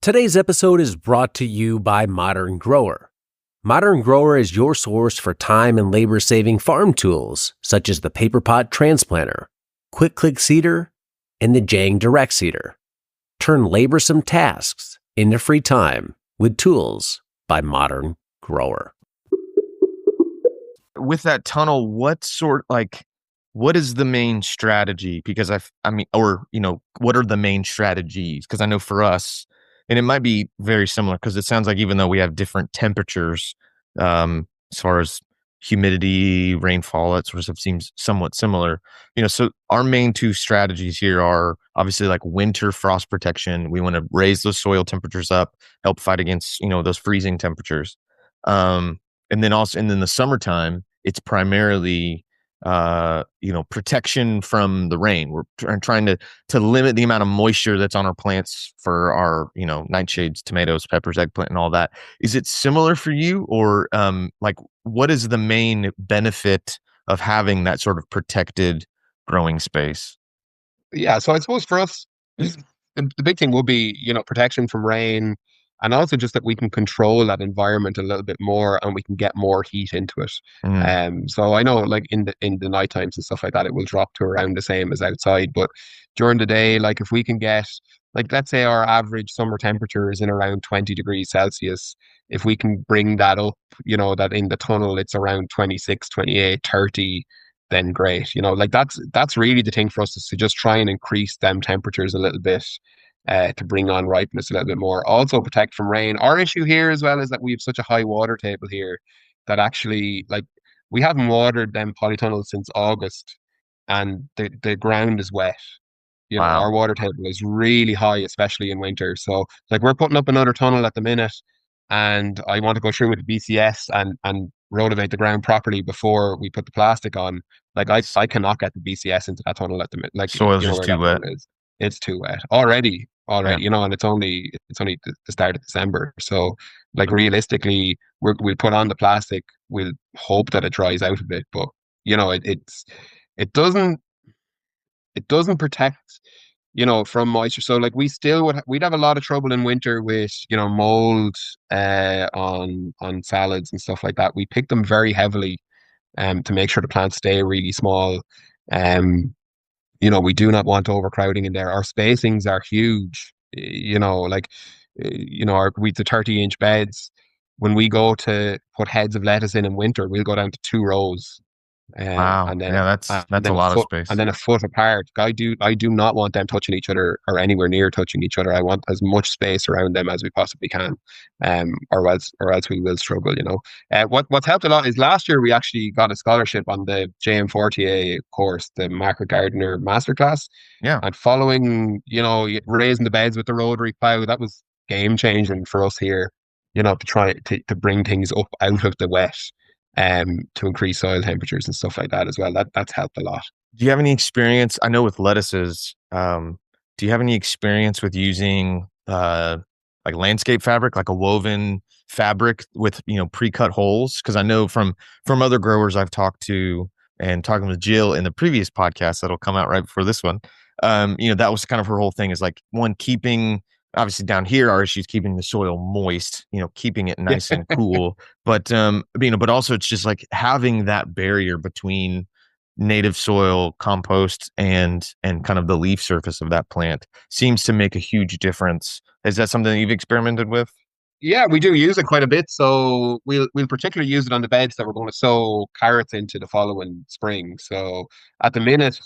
Today's episode is brought to you by Modern Grower. Modern Grower is your source for time and labor-saving farm tools, such as the Paper Pot Transplanter, Quick Click Seeder, and the Jang Direct Seeder. Turn laborsome tasks into free time with tools by Modern Grower. With that tunnel, what is the main strategy? Because what are the main strategies? Because I know for us, and it might be very similar, because it sounds like even though we have different temperatures, as far as humidity, rainfall, that sort of stuff seems somewhat similar. So our main two strategies here are obviously like winter frost protection. We want to raise those soil temperatures up, help fight against, those freezing temperatures. And then the summertime, it's primarily protection from the rain. We're trying to limit the amount of moisture that's on our plants for our, nightshades, tomatoes, peppers, eggplant, and all that. Is it similar for you, or what is the main benefit of having that sort of protected growing space? Yeah, so I suppose for us, the big thing will be, protection from rain, and also just that we can control that environment a little bit more, and we can get more heat into it. So I know, like in the night times and stuff like that, it will drop to around the same as outside. But during the day, like if we can get, like, let's say our average summer temperature is in around 20 degrees Celsius. If we can bring that up, that in the tunnel it's around 26, 28, 30, then great. That's really the thing for us, is to just try and increase them temperatures a little bit, to bring on ripeness a little bit more. Also protect from rain. Our issue here as well is that we have such a high water table here that actually, like, we haven't watered them polytunnels since August, and the ground is wet. Wow. Our water table is really high, especially in winter. So, like, we're putting up another tunnel at the minute, and I want to go through with the BCS and rotivate the ground properly before we put the plastic on. Like, I cannot get the BCS into that tunnel at the minute. Like, Soil's just too wet. It's too wet already. Yeah. And it's only the start of December. So, like, realistically, we'll put on the plastic. We'll hope that it dries out a bit, but it doesn't protect, from moisture. So, like, we'd have a lot of trouble in winter with, mold on salads and stuff like that. We pick them very heavily to make sure the plants stay really small. We do not want overcrowding in there. Our spacings are huge. With the 30-inch beds, when we go to put heads of lettuce in winter, we'll go down to 2 rows. Wow. And then, that's a lot of space. And then a foot apart. I do not want them touching each other or anywhere near touching each other. I want as much space around them as we possibly can, or else we will struggle. What's helped a lot is last year we actually got a scholarship on the JM Fortier course, the Market Gardener Masterclass. Yeah. And following, raising the beds with the rotary plow, that was game changing for us here. To try to bring things up out of the wet, to increase soil temperatures and stuff like that as well. That's helped a lot. Do you have any experience? I know with lettuces, do you have any experience with using like landscape fabric, like a woven fabric with pre-cut holes? Because I know from other growers I've talked to, and talking with Jill in the previous podcast that'll come out right before this one, that was kind of her whole thing, is like, one, keeping, obviously down here our issue is keeping the soil moist, keeping it nice and cool, but but also it's just like having that barrier between native soil, compost, and kind of the leaf surface of that plant seems to make a huge difference. Is that something that you've experimented with? Yeah, we do use it quite a bit. So we'll particularly use it on the beds that we're going to sow carrots into the following spring. So at the minute,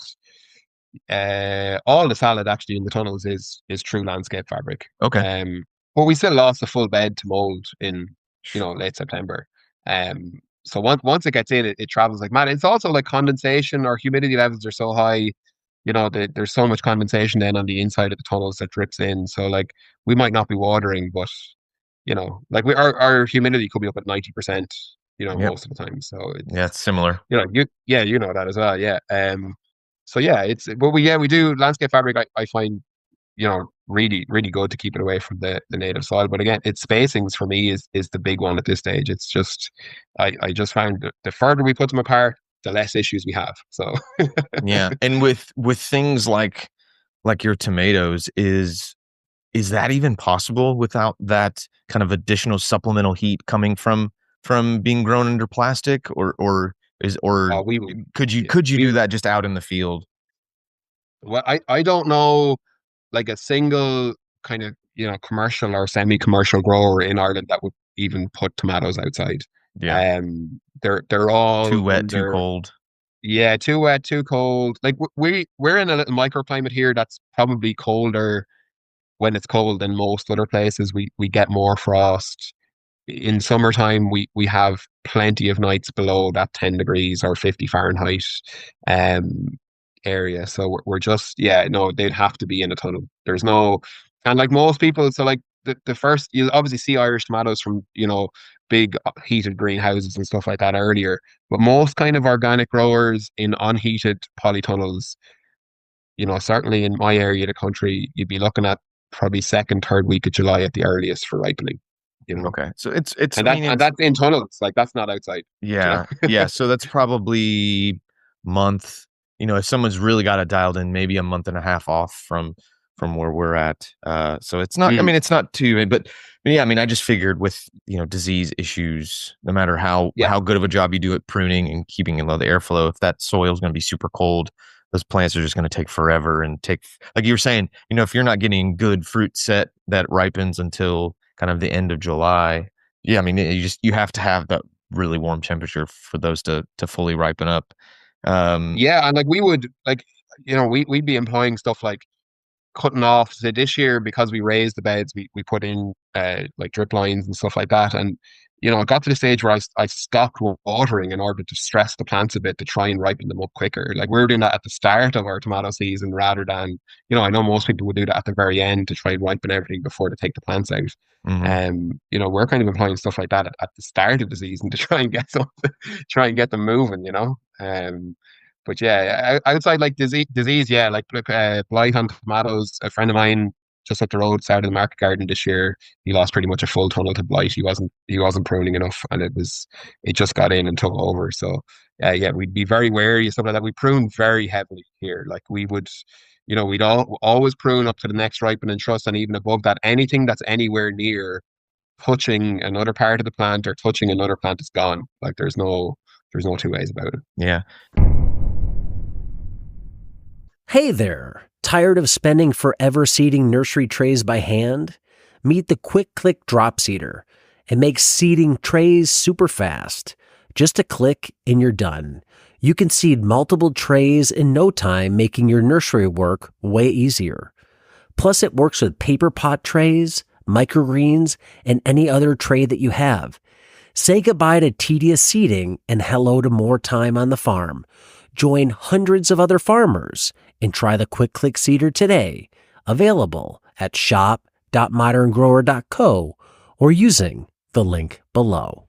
all the salad actually in the tunnels is true landscape fabric. Okay. But we still lost a full bed to mold in late September. So once it gets in, it travels like mad. It's also like condensation, or humidity levels are so high. There's so much condensation then on the inside of the tunnels that drips in. So, like, we might not be watering, but like, our humidity could be up at 90%. Yep. Most of the time. So it's similar. you know that as well. Yeah. So yeah, we do landscape fabric. I find, really, really good to keep it away from the native soil. But again, its spacings for me is the big one at this stage. It's just, I just found that the further we put them apart, the less issues we have. So yeah. And with things like your tomatoes, is is that even possible without that kind of additional supplemental heat coming from being grown under plastic, or We would, could you yeah, do that just out in the field? well, I don't know like a single kind of, commercial or semi-commercial grower in Ireland that would even put tomatoes outside. Yeah. They're all Too wet, too under, cold. yeah, too wet, too cold. Like we're in a little microclimate here that's probably colder when it's cold than most other places. We get more frost. In summertime, we have plenty of nights below that 10 degrees or 50 Fahrenheit um area. So we're just, yeah, no, they'd have to be in a tunnel. There's no, and like most people, so like the first, you'll obviously see Irish tomatoes from, big heated greenhouses and stuff like that earlier. But most kind of organic growers in unheated polytunnels, certainly in my area of the country, you'd be looking at probably second, third week of July at the earliest for ripening. Okay. So And that's in tunnels, like that's not outside. yeah. Yeah. So that's probably month, if someone's really got it dialed in, maybe a month and a half off from where we're at. So it's not, I Mm, mean, it's not too, but yeah, I mean, I just figured with, disease issues, no matter how yeah, good of a job you do at pruning and keeping in low the airflow, if that soil is going to be super cold, those plants are just going to take forever and take, like you were saying, if you're not getting good fruit set that ripens until kind of the end of July. Yeah, I mean, you have to have that really warm temperature for those to fully ripen up. Um, yeah, and like we would like, we'd be employing stuff like cutting off. So this year, because we raised the beds, we put in like drip lines and stuff like that. And it got to the stage where I stopped watering in order to stress the plants a bit to try and ripen them up quicker. Like we were doing that at the start of our tomato season rather than, I know most people would do that at the very end to try and ripen everything before they take the plants out. mhm. We're kind of employing stuff like that at the start of the season to try and get something, try and get them moving. But yeah, outside like disease, yeah, like blight on tomatoes. A friend of mine just up the road started the market garden this year. He lost pretty much a full tunnel to blight. He wasn't pruning enough, and it just got in and took over. So yeah, we'd be very wary of stuff like that. We prune very heavily here. Like we would, we'd always prune up to the next ripening truss, and even above that, anything that's anywhere near touching another part of the plant or touching another plant is gone. Like there's no two ways about it. Yeah. Hey there! Tired of spending forever seeding nursery trays by hand? Meet the Quick Click Drop Seeder. It makes seeding trays super fast. Just a click and you're done. You can seed multiple trays in no time, making your nursery work way easier. Plus, it works with paper pot trays, microgreens, and any other tray that you have. Say goodbye to tedious seeding and hello to more time on the farm. Join hundreds of other farmers and try the Quick Click Seeder today. Available at shop.moderngrower.co or using the link below.